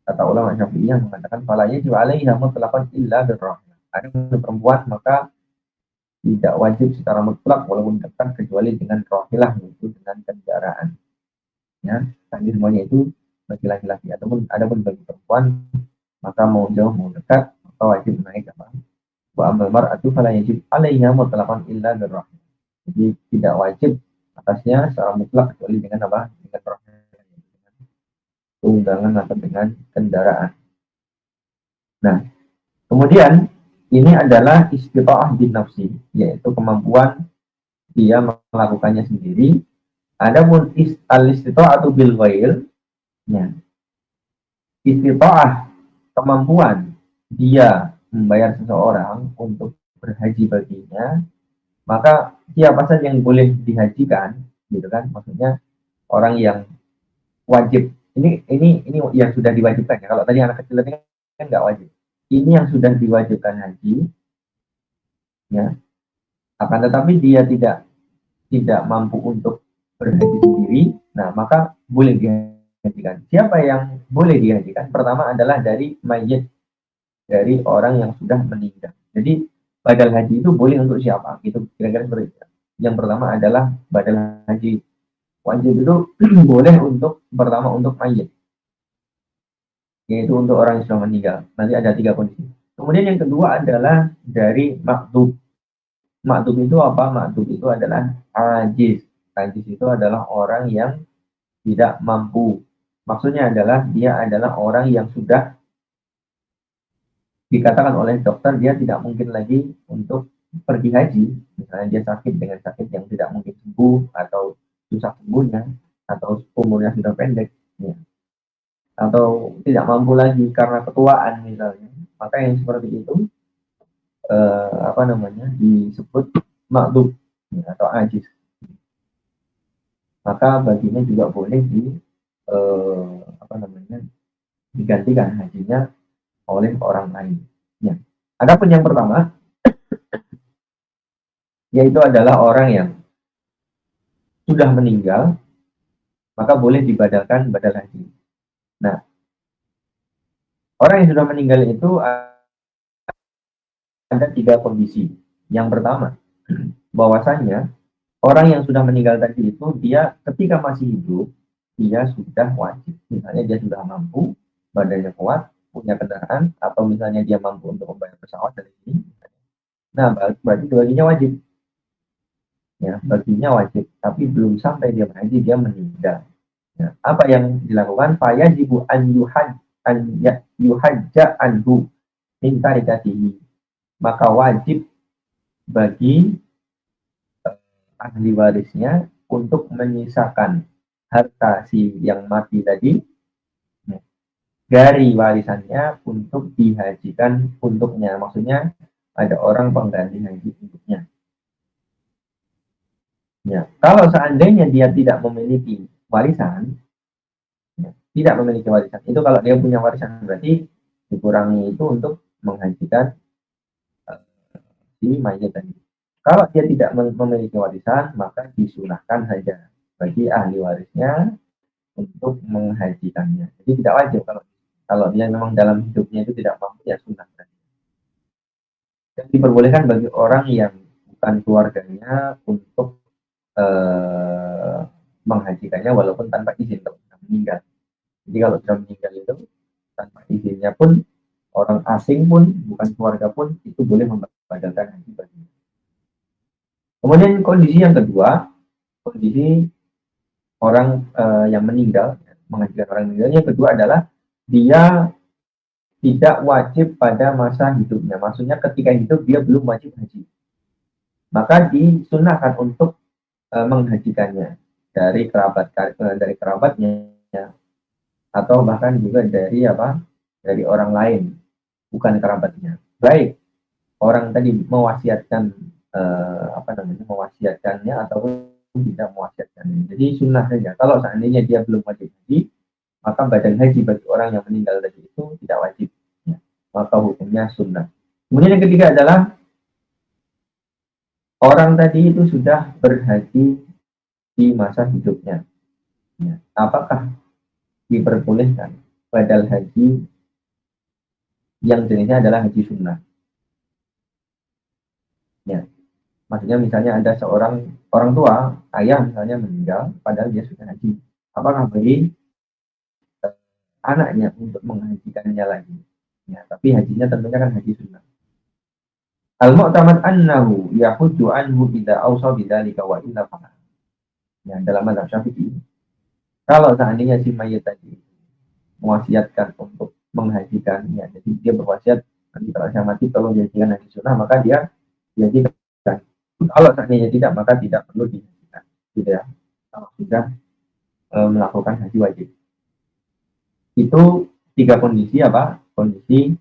kata ulama Syafi'iyah mengatakan fala yajibu 'alaiha mutlaqan illa birrahmah. Adapun perempuan maka tidak wajib secara mutlak walaupun dekat kecuali dengan rohilah, yaitu dengan kendaraan. Ya, tadi semuanya itu bagi laki-laki. Adapun bagi perempuan maka mau jauh mau dekat maka wajib naik apa? Wa amal mar'atu fala yajib 'alaiha mutlaqan illa birrahmah. Jadi tidak wajib atasnya secara mutlak kecuali dengan apa? Dengan rohilah, dengan tunggangan atau dengan kendaraan. Nah, kemudian ini adalah istita'ah bin nafsi, yaitu kemampuan dia melakukannya sendiri. Adapun al-istita'atu bil ghair, ya, istita'ah kemampuan dia membayar seseorang untuk berhaji baginya, maka siapa saja yang boleh dihajikan, gitu kan? Maksudnya orang yang wajib. Ini yang sudah diwajibkan ya. Kalau tadi anak kecil tadi kan nggak wajib. Ini yang sudah diwajibkan haji, ya. Akan tetapi dia tidak mampu untuk berhaji sendiri, nah maka boleh dihajikan. Siapa yang boleh dihajikan? Pertama adalah dari mayit, dari orang yang sudah meninggal. Jadi badal haji itu boleh untuk siapa? Itu kira-kira seperti itu. Yang pertama adalah badal haji wajib itu boleh untuk pertama untuk mayit, yaitu untuk orang yang sudah meninggal. Nanti ada 3 kondisi. Kemudian yang kedua adalah dari makdub. Makdub itu apa? Makdub itu adalah ajiz. Ajiz itu adalah orang yang tidak mampu. Maksudnya adalah dia adalah orang yang sudah dikatakan oleh dokter dia tidak mungkin lagi untuk pergi haji. Misalnya dia sakit dengan sakit yang tidak mungkin sembuh atau susah sembuhnya atau umurnya sudah pendek, ya. Atau tidak mampu lagi karena ketuaan misalnya. Maka yang seperti itu apa namanya disebut makdub, ya, atau ajiz. Maka baginya juga boleh apa namanya digantikan hajinya oleh orang lain. Ya. Adapun yang pertama, yaitu adalah orang yang sudah meninggal, maka boleh dibadalkan badal haji. Nah, orang yang sudah meninggal itu ada 3 kondisi. Yang pertama, bahwasanya orang yang sudah meninggal tadi itu dia ketika masih hidup dia sudah wajib. Misalnya dia sudah mampu, badannya kuat, punya kendaraan, atau misalnya dia mampu untuk membayar pesawat dari sini. Nah, berarti baginya wajib. ya, baginya wajib, tapi belum sampai dia berhaji dia meninggal. Ya, apa yang dilakukan? Fayajibu an yuhajja anhu min tarikatihi. Maka wajib bagi ahli warisnya untuk menyisakan harta si yang mati tadi, ya, dari warisannya untuk dihajikan untuknya. Maksudnya ada orang pengganti haji untuknya. Ya, kalau seandainya dia tidak memiliki warisan, ya, tidak memiliki warisan, itu kalau dia punya warisan berarti dikurangi itu untuk menghajikan uh, si mayat tadi. Kalau dia tidak memiliki warisan, maka disunahkan saja bagi ahli warisnya untuk menghajikannya. Jadi tidak wajib kalau kalau dia memang dalam hidupnya itu tidak mampu, ya sunnah. Dan diperbolehkan bagi orang yang bukan keluarganya untuk eh, menghajikannya walaupun tanpa izin kalau sudah meninggal. Jadi kalau sudah meninggal itu tanpa izinnya pun, orang asing pun, bukan keluarga pun, itu boleh membatalkan haji baginya. Kemudian kondisi yang kedua, kondisi orang yang meninggal, mengajukan orang meninggal. Yang kedua adalah dia tidak wajib pada masa hidupnya. Maksudnya ketika hidup dia belum wajib haji. Maka disunahkan untuk menghajikannya dari kerabatnya, atau bahkan juga dari apa, dari orang lain bukan kerabatnya. Baik orang tadi mewasiatkan apa namanya, mewasiatkannya ataupun tidak mewasiatkannya. Jadi sunnah saja. Kalau seandainya dia belum wajib haji, maka badan haji bagi orang yang meninggal tadi itu tidak wajib. Ya. Maka hukumnya sunnah. Kemudian yang ketiga adalah orang tadi itu sudah berhaji di masa hidupnya. Ya. Apakah diperbolehkan badal haji yang jenisnya adalah haji sunnah? Ya. Maksudnya misalnya ada seorang orang tua, ayah misalnya meninggal, padahal dia sudah haji. Apakah bagi anaknya untuk menghajikannya lagi? Ya, tapi hajinya tentunya kan haji sunnah. Al-mu'tamad annahu yahuddu anhu idza awsa bidzalika wa illa fa'al. Ya, dalam mazhab Syafi'i, kalau seandainya si mayit tadi mewasiatkan untuk menghajikan, ya, jadi dia berwasiat nanti kalau saya mati tolong dihajikan haji sunnah, maka dia dihajikan. Kalau seandainya tidak, maka tidak perlu dihajikan. Gitu ya. Kalau sudah melakukan haji wajib. Itu tiga kondisi apa? Kondisi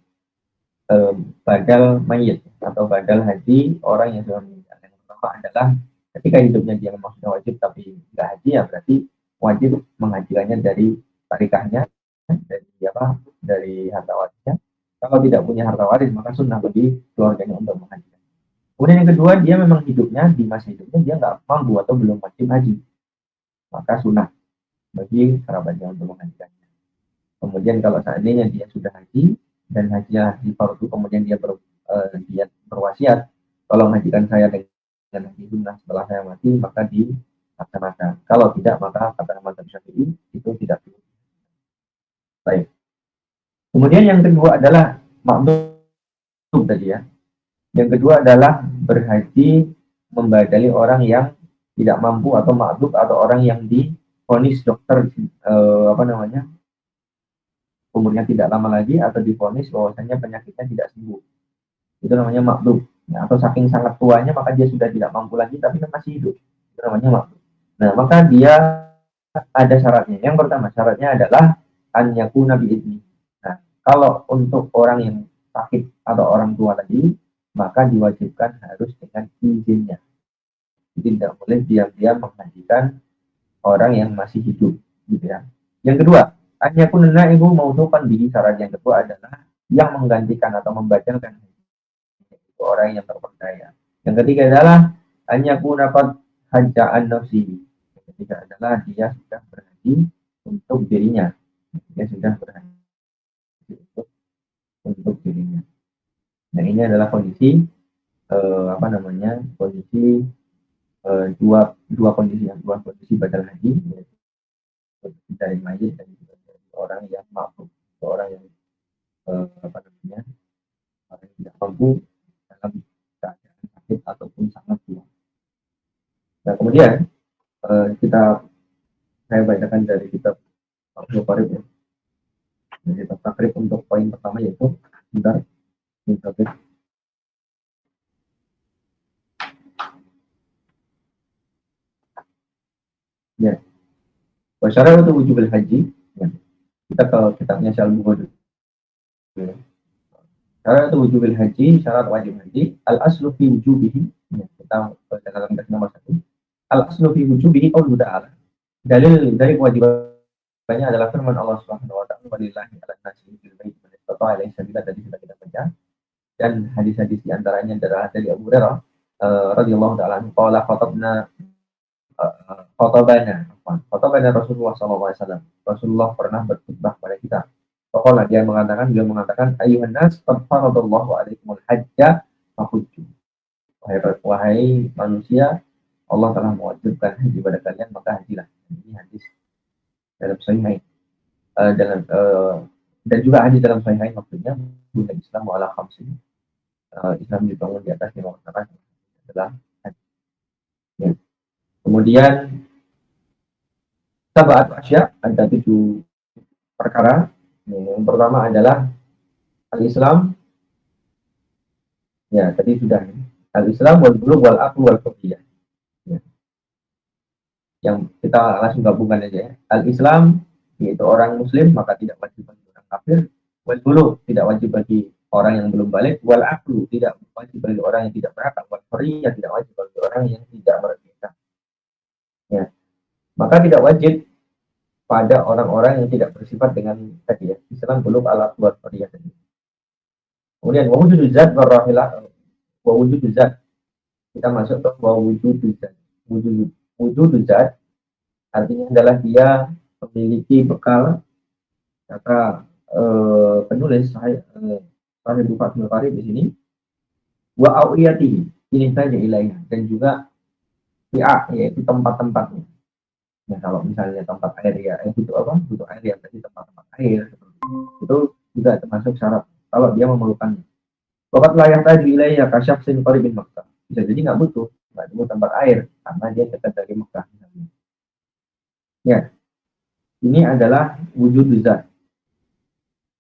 badal mayit atau badal haji orang yang sudah meninggal. Yang pertama adalah ketika hidupnya dia memang sudah wajib tapi nggak haji, ya berarti wajib menghajikannya dari tarikahnya, dari apa, dari harta warisnya. Kalau tidak punya harta waris maka sunnah bagi keluarganya untuk menghajikan. Kemudian yang kedua, dia memang hidupnya di masa hidupnya dia nggak mampu atau belum wajib haji, maka sunnah bagi kerabatnya untuk menghajikannya. Kemudian kalau seandainya dia sudah haji dan haji fardu, kemudian dia berwasiat, kalau menghajikan saya dengan haji sunnah setelah saya mati, maka dilaksanakan. Kalau tidak, maka kata mazhab Syafi'i itu tidak perlu. Baik. Kemudian yang kedua adalah makdum tadi ya. Yang kedua adalah berhaji membadali orang yang tidak mampu atau makdum atau orang yang divonis dokter apa namanya, umurnya tidak lama lagi atau divonis bahwasanya penyakitnya tidak sembuh. Itu namanya makdum. Ya, atau saking sangat tuanya maka dia sudah tidak mampu lagi tapi masih hidup. Itu namanya makdum. Nah, maka dia ada syaratnya. Yang pertama syaratnya adalah an yakuna biidni. Nah, kalau untuk orang yang sakit atau orang tua tadi, maka diwajibkan harus dengan izinnya. Jadi tidak boleh diam-diam menghajikan orang yang masih hidup, gitu ya. Yang kedua, hanya kunna ibu mausukan bihi. Syarat yang kedua adalah yang menggantikan atau membatalkan itu orang yang terpercaya. Yang ketiga adalah hanya kunapat hajaan nafsi. Yang ketiga adalah dia sudah berhaji untuk dirinya. Dia sudah berhaji untuk dirinya. Nah, ini adalah kondisi apa namanya, kondisi dua kondisi, yang dua kondisi badal haji, yaitu dari mayit dan juga dari orang yang mampu, orang yang apa namanya, orang yang tidak mampu dalam keadaan sakit ataupun sangat tua. Nah, kemudian saya bacakan dari kitab Fathul Qorib ya. Dari kitab takrib untuk poin pertama yaitu bentar, ya. Wasyara untuk wujub haji. Ya. Kita ke kitabnya Syal Bukhari. Ya. Syarat wujub haji, syarat wajib haji, al aslu fi wujubihi. Ya, kita dalam teks nomor 1. Al aslu fi wujubihi qaulu ta'ala. Dalil dari kewajibannya adalah firman Allah Subhanahu wa taala, "Walillahi 'alan nasi bil baiti man istata'a ilaihi sabila." Tadi sudah kita baca. Dan hadis-hadis di antaranya adalah dari Abu Hurairah radhiyallahu ta'ala anhu, qala khatabana Rasulullah sallallahu alaihi wasallam. Rasulullah pernah berkhutbah kepada kita. Pokoknya dia mengatakan ayuhan nas qad faradallahu alaikumul hajja fahujju. Wahai manusia, Allah telah mewajibkan haji pada kalian, maka hajilah. Ini hadis dalam Sahihain. Dan juga hadis dalam Sahihain maksudnya bukan Islam wala khamsin. Islam dibangun di atas 5 perkara adalah haji. Ya. Kemudian sab'atu asya, ada 7 perkara. Yang pertama adalah al-Islam. Ya, tadi sudah. Al-Islam wal bulugh wal aql wal fiqh. Ya. Yang kita langsung gabungkan aja ya. Al-Islam yaitu orang muslim, maka tidak wajib bagi orang kafir. Wal bulugh tidak wajib bagi orang yang belum balik. Wal aql tidak wajib bagi orang yang tidak berakal. Wal fiqh tidak wajib bagi orang yang tidak merdeka. Ya. Maka tidak wajib pada orang-orang yang tidak bersifat dengan tadi ya, Islam belum alat buat fiqh tadi. Kemudian wujud zat warahilah, wujud zat. Kita masuk ke wujud zat. Wujud zat artinya adalah dia memiliki bekal. Kata penulis Sahih Fathul Qorib di sini, wa awiyatihi, ini saja ilaiha, dan juga fi'a, yaitu tempat-tempatnya. Nah, kalau misalnya tempat air ya, butuh air ya, berarti tempat-tempat air itu juga termasuk syarat kalau dia memerlukannya. Wakat layak tadi wilayah kasyafsin qaribin Makkah. Bisa jadi nggak butuh tempat air karena dia dekat dari Makkah. Ya, ini adalah wujud zat.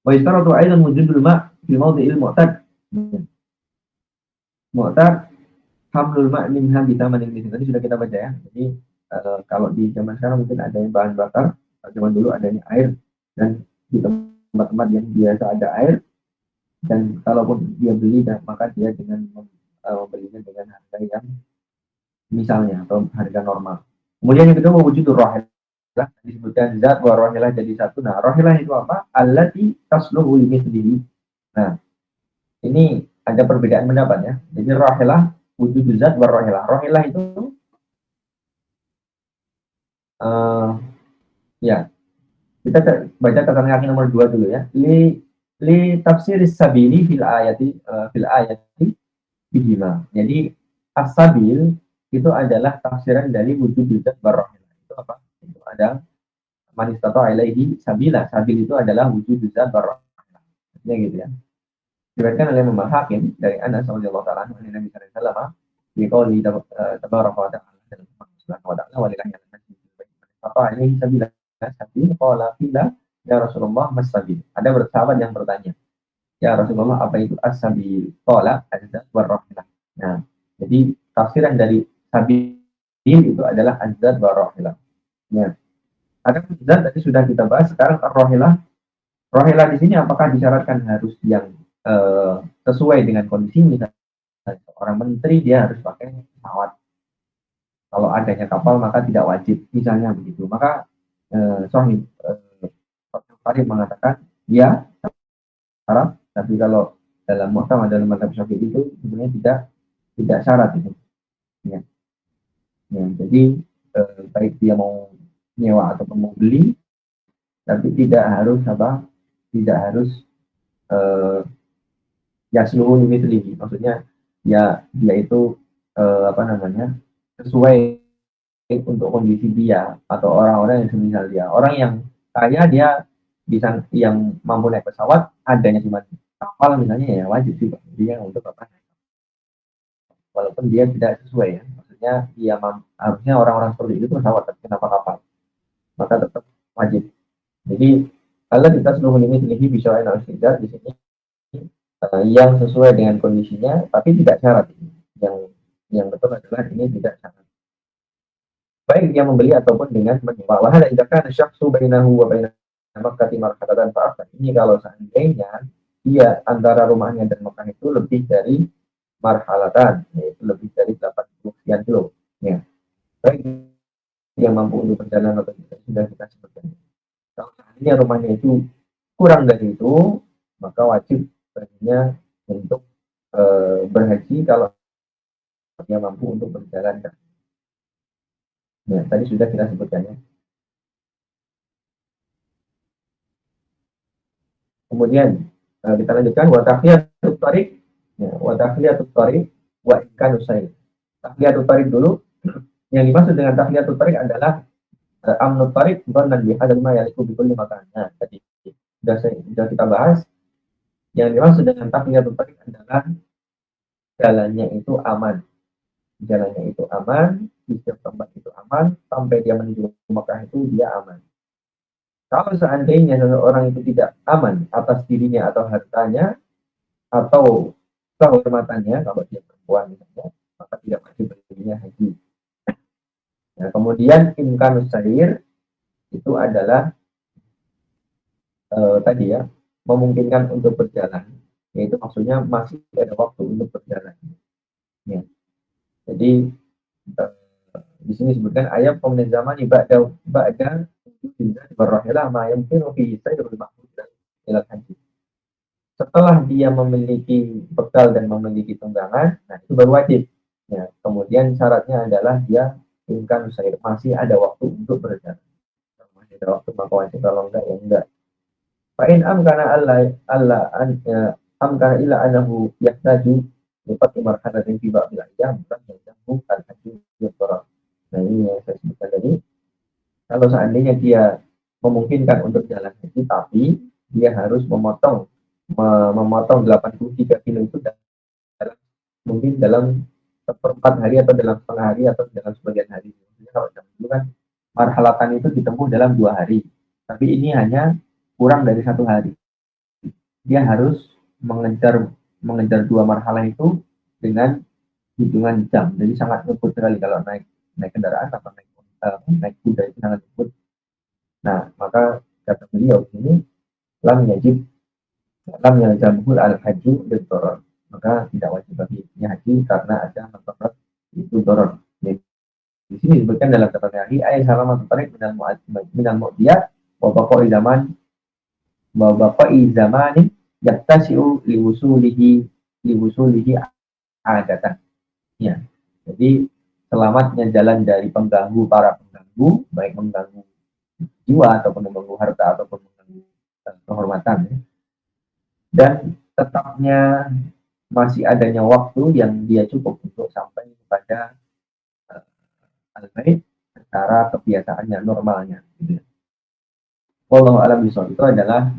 Wa istaratu aidan wujudul ma' fi mawdi'il mu'tad. Mu'tad hamlul ma' minha bi thamanin misl. Tadi sudah kita baca ya. Jadi kalau di zaman sekarang mungkin ada yang bahan bakar, zaman dulu adanya air, dan di tempat-tempat yang biasa ada air, dan kalaupun dia beli, maka dia dengan membelinya dengan harga yang misalnya atau harga normal. Kemudian yang kedua wujud rohilah, disebutkan zat wa rohilah jadi satu. Nah, rohilah itu apa? Allati tasluhu limithlihi. Nah, ini ada perbedaan pendapat ya. Jadi rohilah, wujud zat wa rohilah. Rohilah itu ya, kita baca catatan kaki nomor 2 dulu ya. Li tafsiris sabili fil ayati bihima. Jadi as-sabil itu adalah tafsiran dari wujud zat barrohilah. Itu apa? Itu ada manistata ilaihi sabila. Sabil itu adalah wujud zat barrohilah. Artinya gitu ya. Diriwayatkan oleh Imam Hakim dari Anas radhiyallahu ta'ala anhu, Nabi sallallahu alaihi wasallam biqauli tabaraka wa ta'ala dan subhanahu wa ta'ala walillahi manistata ilaihi sabila. Sabil qala qila ya Rasulullah mas-sabil. Ada sahabat yang bertanya, ya Rasulullah, apa itu as-sabil? Qala az-zat war-rahilah. Nah, jadi tafsiran dari sabil itu adalah az-zat war-rahilah. Ya. Ada zat tadi sudah kita bahas, sekarang ar-rahilah. Rahilah di sini apakah disyaratkan harus yang sesuai dengan kondisi, misalnya seorang menteri dia harus pakai pesawat. Kalau adanya kapal maka tidak wajib, misalnya begitu. Maka Sahih Fathul mengatakan ya syarat, tapi kalau dalam muhtamad dalam mazhab Syafi'i itu sebenarnya tidak syarat itu. Ya. Ya, jadi baik dia mau nyewa atau mau beli, tapi tidak harus tidak harus ya seluruh limit, maksudnya ya dia itu sesuai untuk kondisi dia atau orang-orang yang semisal dia. Orang yang kaya dia bisa yang mampu naik pesawat, adanya cuma kapal misalnya, ya wajib sih dia untuk apa? Walaupun dia tidak sesuai ya, maksudnya harusnya harusnya orang-orang seperti itu pesawat, tapi kenapa kapal? Maka tetap wajib. Jadi kalau kita seluruh limit tinggi bisa di sini yang sesuai dengan kondisinya, tapi tidak syarat. Yang betul adalah ini tidak syarat. Baik dia membeli ataupun dengan menyewa. Wahada idza kana syakhsu bainahu wa baina Makkah marhadatan fa'afan. Ini kalau seandainya dia antara rumahnya dan Mekah itu lebih dari marhalatan, yaitu lebih dari 80 sekian kilo. Ya. Baik yang mampu untuk perjalanan atau tidak, sudah kita sebutkan. Kalau seandainya rumahnya itu kurang dari itu, maka wajib baginya untuk berhaji kalau dia mampu untuk berjalan. Ya, tadi sudah kita sebutkan ya. Kemudian kita lanjutkan wa tahliyatut thariq, ya, wa tahliyatut thariq wa imkanu sayr. Tahliyatut thariq dulu. Yang dimaksud dengan tahliyatut thariq adalah amnut thariq dhannan bi hadal ma yaliku bi kulli makan. Nah, tadi sudah kita bahas. Yang dimaksud dengan tahliyatut thariq adalah jalannya itu aman. Jalannya itu aman, di setiap tempat itu aman, sampai dia menuju Mekah itu dia aman. Kalau seandainya seseorang itu tidak aman atas dirinya atau hartanya atau kehormatannya, kalau dia perempuan misalnya, maka tidak wajib baginya haji. Nah, kemudian imkanus sair itu adalah tadi ya, memungkinkan untuk berjalan, yaitu maksudnya masih ada waktu untuk berjalan. Ya. Jadi di sini disebutkan ayat pemenang zaman ba'da berrohilah ma yumkinu fi sayrul mahmud ila haji. Setelah dia memiliki bekal dan memiliki tunggangan, nah itu baru wajib. Ya, kemudian syaratnya adalah dia imkan usair, masih ada waktu untuk berjalan. Masih ada waktu, maka wajib, kalau enggak ya enggak. Fa'in amkana amkana illa anahu yahtaju lipat marhalatin fi ba'dil ayyam bukan yajamu al-haji yusra. Nah ini yang saya sebutkan tadi. Kalau seandainya dia memungkinkan untuk jalan haji, tapi dia harus memotong 83 kilo itu dalam, mungkin dalam seperempat hari atau dalam setengah hari atau dalam sebagian hari. Jadi kalau zaman dulu kan marhalatan itu ditempuh dalam 2 hari, tapi ini hanya kurang dari 1 hari. Dia harus mengejar 2 marhalah itu dengan hitungan jam. Jadi sangat ngebut sekali kalau naik kendaraan atau naik kuda itu sangat ngebut. Nah, maka kata beliau ini lam yalzamul al-haju bil-darar, maka tidak wajib baginya haji karena ada manfaat itu darar. Di sini disebutkan dalam catatan hari ayat salamat tarik minal mu'diyah wa baqa'i zamanin yaktasi'u liwusulihi adatan. Ya. Jadi selamatnya jalan dari para pengganggu, baik mengganggu jiwa ataupun mengganggu harta ataupun mengganggu kehormatan, ya. Dan tetapnya masih adanya waktu yang dia cukup untuk sampai kepada al-bait secara kebiasaannya, normalnya. Gitu. Wallahu a'lam bishawab, itu adalah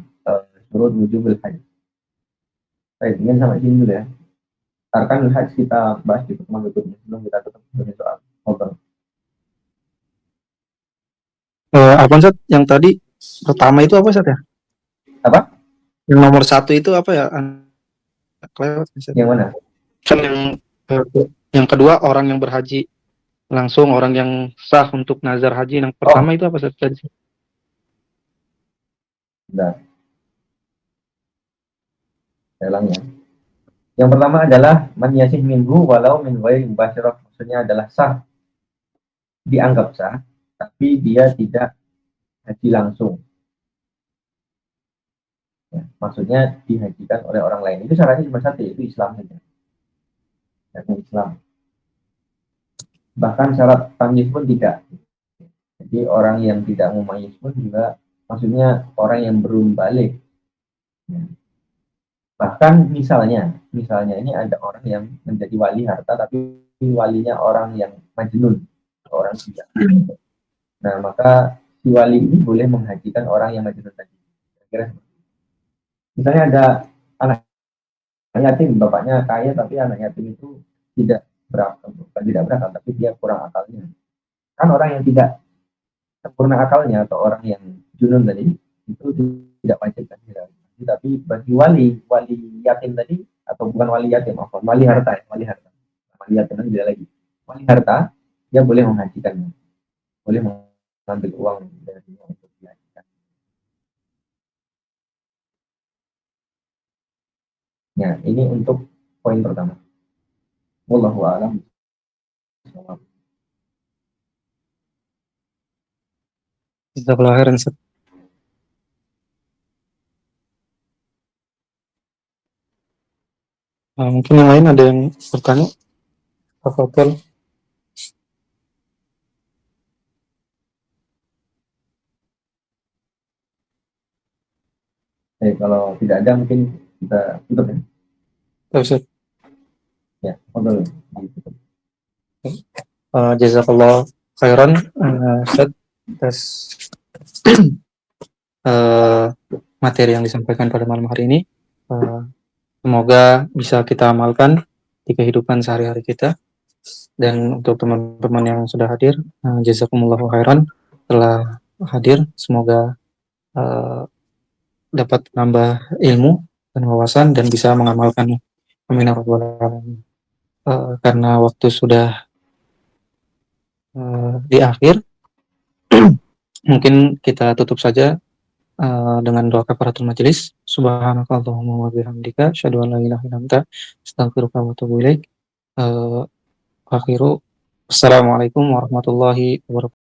surut wujubul haji. Baik, ingin sampai sini dulu ya. Arkanul haji kita bahas di pertemuan berikutnya sebelum kita tutup dengan soal ngobrol. Apa Ustaz? Yang tadi pertama itu apa Ustaz ya? Apa? Yang nomor 1 itu apa ya? Kelewat Ustaz. Yang mana? Kan yang kedua orang yang berhaji langsung, orang yang sah untuk nazar haji. Yang pertama itu apa Ustaz tadi? Nah, saya ulang ya. Yang pertama adalah man yasih minhu walau min ghairi mubasyarah, maksudnya adalah sah, dianggap sah, tapi dia tidak haji langsung. Ya, maksudnya dihajikan oleh orang lain. Itu syaratnya cuma satu, yaitu Islam saja. Islam. Bahkan syarat tamyiz pun tidak. Jadi orang yang tidak mumayyiz pun juga, maksudnya orang yang belum balik. Ya. Bahkan misalnya ini ada orang yang menjadi wali harta, tapi walinya orang yang majnun, orang gila. Nah, maka si wali ini boleh menghajikan orang yang majnun tadi. Kira-kira misalnya ada anak yatim, bapaknya kaya tapi anak yatim itu tidak berakal, bukan tidak berakal, tapi dia kurang akalnya. Kan orang yang tidak sempurna akalnya atau orang yang junun tadi itu tidak wajib kan direhabilitasi. Tapi bagi wali yatim tadi, atau bukan wali yatim, apa wali harta, ya, wali yatim kan tidak lagi. Wali harta dia boleh menghajikannya, boleh mengambil uang darinya untuk dihajikan. Nah, ini untuk poin pertama. Wallahu a'lam. Jazakallahu khairan, Ustaz. Mungkin yang lain ada yang bertanya? Tafadhol. Kalau tidak ada mungkin kita tutup ya. Ya, Ustaz. Ya, betul. Jazakallah khairan, Ustaz, atas materi yang disampaikan pada malam hari ini. Semoga bisa kita amalkan di kehidupan sehari-hari kita. Dan untuk teman-teman yang sudah hadir, jazakumullahu khairan telah hadir. Semoga dapat menambah ilmu dan wawasan dan bisa mengamalkannya. Amin ya rabbal alamin. Karena waktu sudah di akhir, mungkin kita tutup saja dengan doa kafaratul majelis. Subhanakallahumma wa bihamdika asyhadu an la ilaha illa anta astaghfiruka wa atubu ilaik. Akhiru, assalamualaikum warahmatullahi wabarakatuh.